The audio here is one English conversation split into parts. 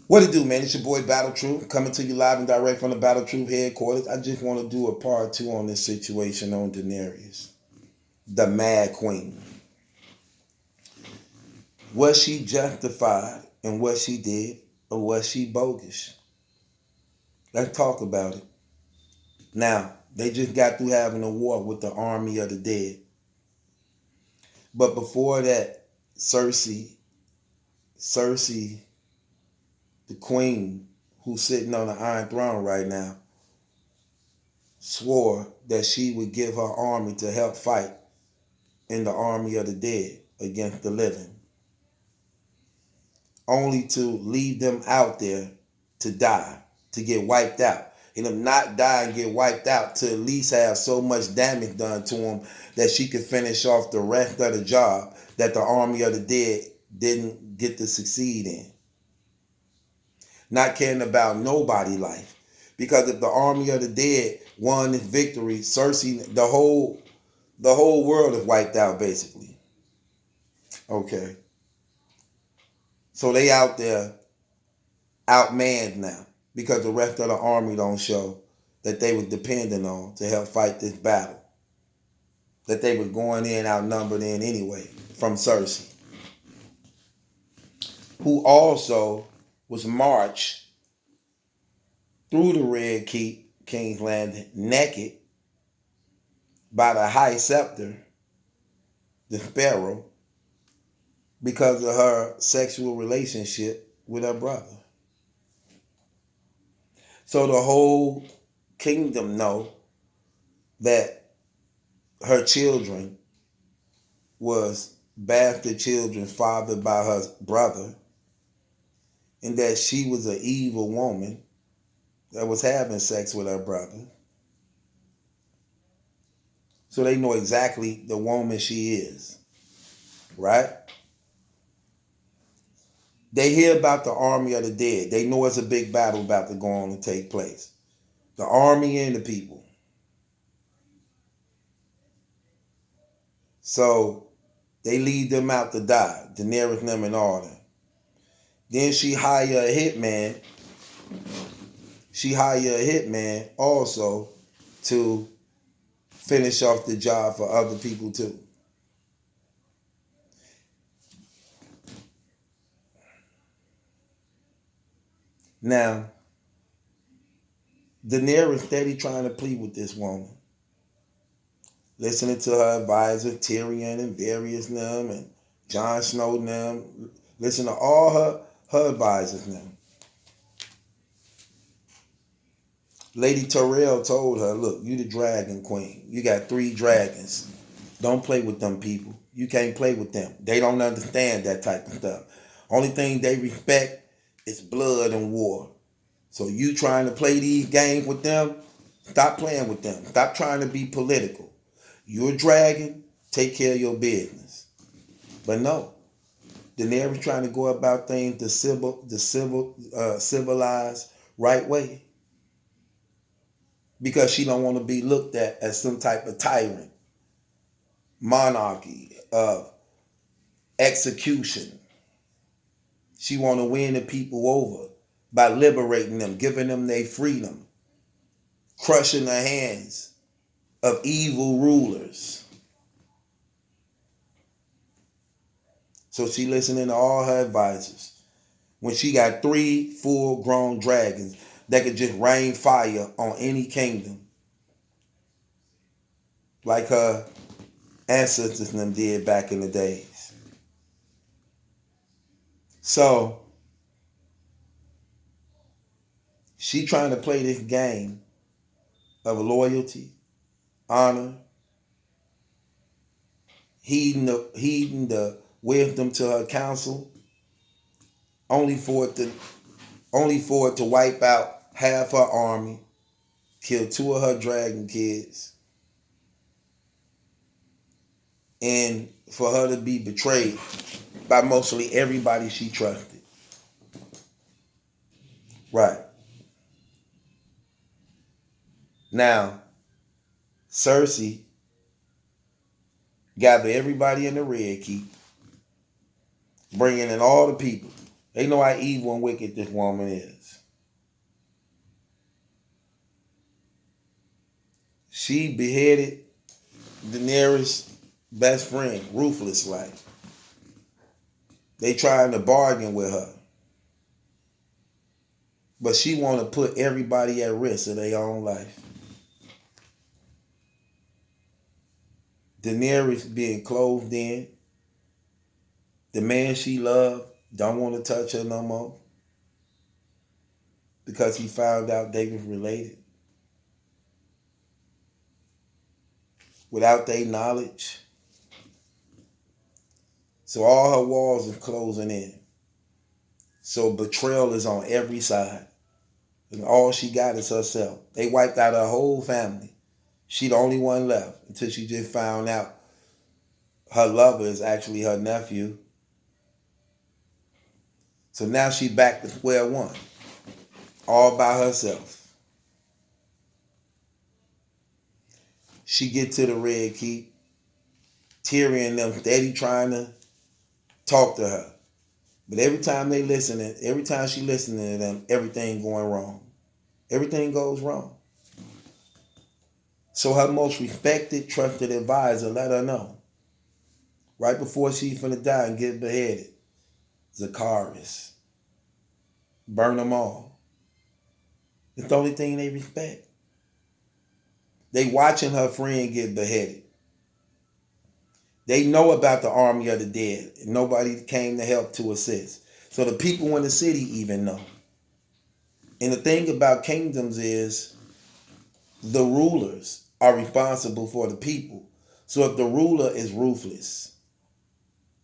What it do, man? It's your boy Battle Truth coming to you live and direct from the Battle Truth headquarters. I just want to do a part two on this situation on Daenerys, the Mad Queen. Was she justified in what she did, or was she bogus? Let's talk about it. Now, they just got through having a war with the army of the dead. But before that, Cersei, the queen, who's sitting on the Iron Throne right now, swore that she would give her army to help fight in the army of the dead against the living, only to leave them out there to die, to get wiped out. And them not die and get wiped out, to at least have so much damage done to them that she could finish off the rest of the job that the army of the dead didn't get to succeed in. Not caring about nobody's life. Because if the army of the dead won this victory, Cersei, the whole world is wiped out basically. Okay. So they out there outmanned now because the rest of the army don't show that they was depending on to help fight this battle. That they was going in outnumbered in anyway from Cersei, who also was marched through the Red Keep, King's Landing, naked by the High Scepter, the Sparrow, because of her sexual relationship with her brother. So the whole kingdom know that her children was bastard children fathered by her brother, and that she was an evil woman that was having sex with her brother. So they know exactly the woman she is, right? They hear about the army of the dead. They know it's a big battle about to go on and take place. The army and the people. So they lead them out to die. Daenerys, them, and all them. Then she hire a hitman. She hire a hitman also to finish off the job for other people too. Now, Daenerys steady trying to plead with this woman. Listening to her advisor, Tyrion and Varys them and Jon Snow them. Listen to all her advisors now. Lady Tyrell told her, look, you the dragon queen. You got 3 dragons. Don't play with them people. You can't play with them. They don't understand that type of stuff. Only thing they respect is blood and war. So you trying to play these games with them, stop playing with them. Stop trying to be political. You're a dragon, take care of your business. But no, Daenerys trying to go about things the civilized right way. Because she don't want to be looked at as some type of tyrant, monarchy, execution. She want to win the people over by liberating them, giving them their freedom, crushing the hands of evil rulers. So she listening to all her advisors. When she got 3 full-grown dragons that could just rain fire on any kingdom, like her ancestors and them did back in the days. So she trying to play this game of loyalty, honor, heeding the wisdom to her counsel, only for it to wipe out half her army, kill 2 of her dragon kids, and for her to be betrayed by mostly everybody she trusted. Right. Now, Cersei gathered everybody in the Red Keep, bringing in all the people. They know how evil and wicked this woman is. She beheaded Daenerys' best friend, ruthless like. They trying to bargain with her. But she want to put everybody at risk of their own life. Daenerys being clothed in. The man she loved don't want to touch her no more. Because he found out they was related. Without their knowledge. So all her walls are closing in. So betrayal is on every side. And all she got is herself. They wiped out her whole family. She the only one left until she just found out her lover is actually her nephew. So now she back to square one. All by herself. She get to the Red Keep. Tyrion and them steady trying to talk to her. But every time she listening to them, everything going wrong. Everything goes wrong. So her most respected, trusted advisor let her know. Right before she's finna die and get beheaded. Zacharias. Burn them all. It's the only thing they respect. They watching her friend get beheaded. They know about the army of the dead. And nobody came to help to assist. So the people in the city even know. And the thing about kingdoms is the rulers are responsible for the people. So if the ruler is ruthless,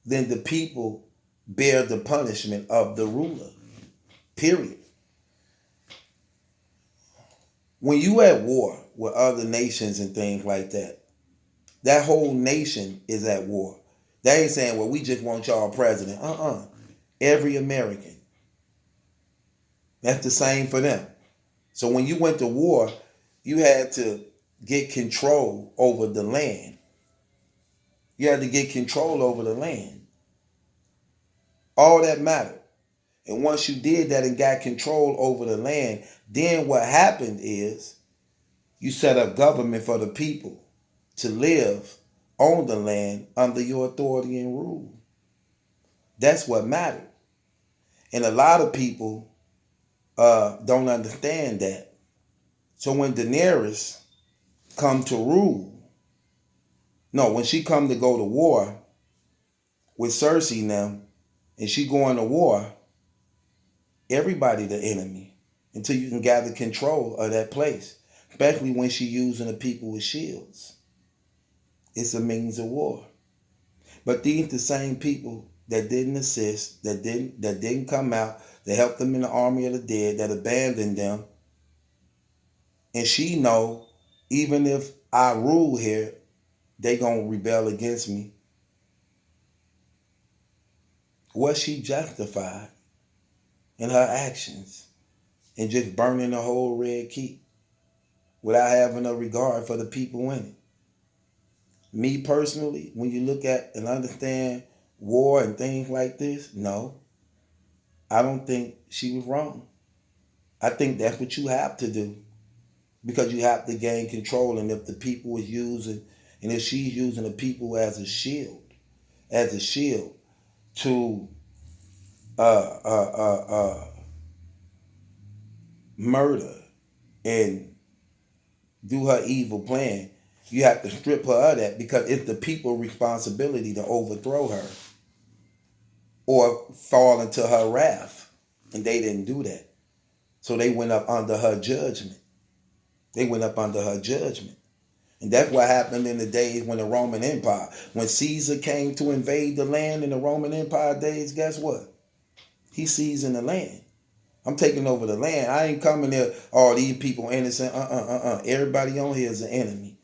then the people bear the punishment of the ruler. Period. When you at war with other nations and things like that, that whole nation is at war. They ain't saying, well, we just want y'all president. Every American. That's the same for them. So when you went to war, you had to get control over the land. You had to get control over the land. All that mattered. And once you did that and got control over the land, then what happened is you set up government for the people to live on the land under your authority and rule. That's what mattered. And a lot of people don't understand that. So when Daenerys come to rule, when she come to go to war with Cersei now, and she going to war, everybody the enemy until you can gather control of that place, especially when she using the people with shields. It's a means of war. But these the same people that didn't assist, that didn't come out, that helped them in the army of the dead, that abandoned them. And she know, even if I rule here, they gonna rebel against me. Was she justified in her actions and just burning the whole Red Keep without having a regard for the people in it? Me personally, when you look at and understand war and things like this, no, I don't think she was wrong. I think that's what you have to do because you have to gain control. And if the people is using, and if she's using the people as a shield to murder and do her evil plan, you have to strip her of that because it's the people's responsibility to overthrow her or fall into her wrath. And they didn't do that. So they went up under her judgment. And that's what happened in the days when the Roman Empire, when Caesar came to invade the land in the Roman Empire days, guess what? He seizing the land. I'm taking over the land. I ain't coming there, these people innocent. Everybody on here is an enemy.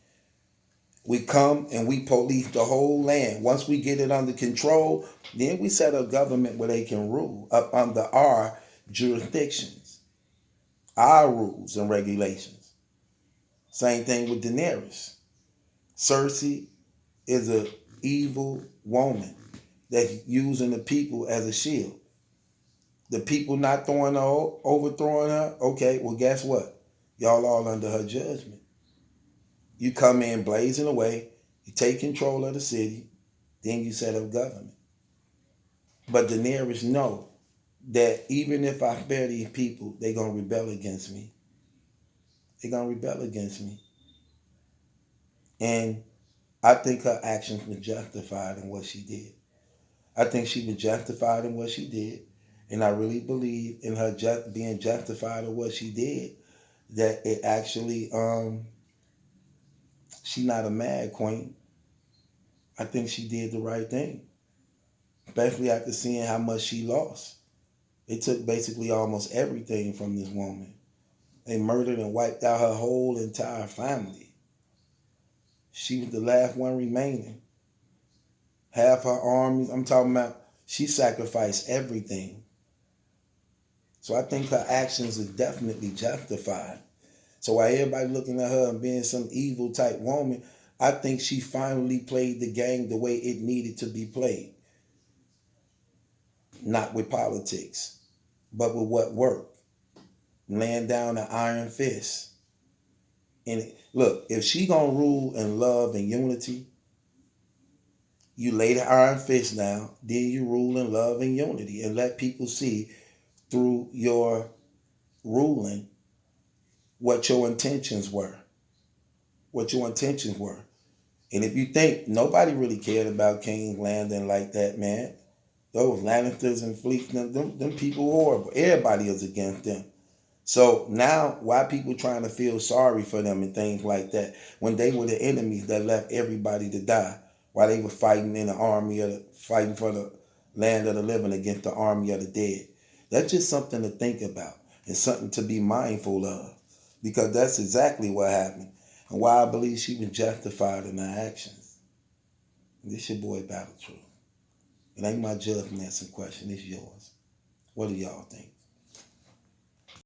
We come and we police the whole land. Once we get it under control, then we set up government where they can rule up under our jurisdictions, our rules and regulations. Same thing with Daenerys. Cersei is an evil woman that's using the people as a shield. The people not overthrowing her. Okay, well, guess what? Y'all all under her judgment. You come in blazing away. You take control of the city. Then you set up government. But Daenerys know that even if I spare these people, they're going to rebel against me. They're going to rebel against me. And I think her actions were justified in what she did. I think she was justified in what she did. And I really believe in her being justified in what she did, that it actually, she's not a mad queen. I think she did the right thing, especially after seeing how much she lost. They took basically almost everything from this woman. They murdered and wiped out her whole entire family. She was the last one remaining. Half her armies, I'm talking about, she sacrificed everything. So I think her actions are definitely justified. So while everybody looking at her and being some evil type woman, I think she finally played the game the way it needed to be played. Not with politics, but with what worked. Laying down an iron fist. And look, if she gonna rule in love and unity, you lay the iron fist down, then you rule in love and unity and let people see through your ruling what your intentions were. What your intentions were. And if you think nobody really cared about King's Landing like that, man, those Lannisters and Fleets, them people horrible. Everybody is against them. So now, why people trying to feel sorry for them and things like that when they were the enemies that left everybody to die while they were fighting in the fighting for the land of the living against the army of the dead? That's just something to think about and something to be mindful of, because that's exactly what happened and why I believe she was justified in her actions. This your boy Battle Truth. It ain't my judgment asking question. It's yours. What do y'all think?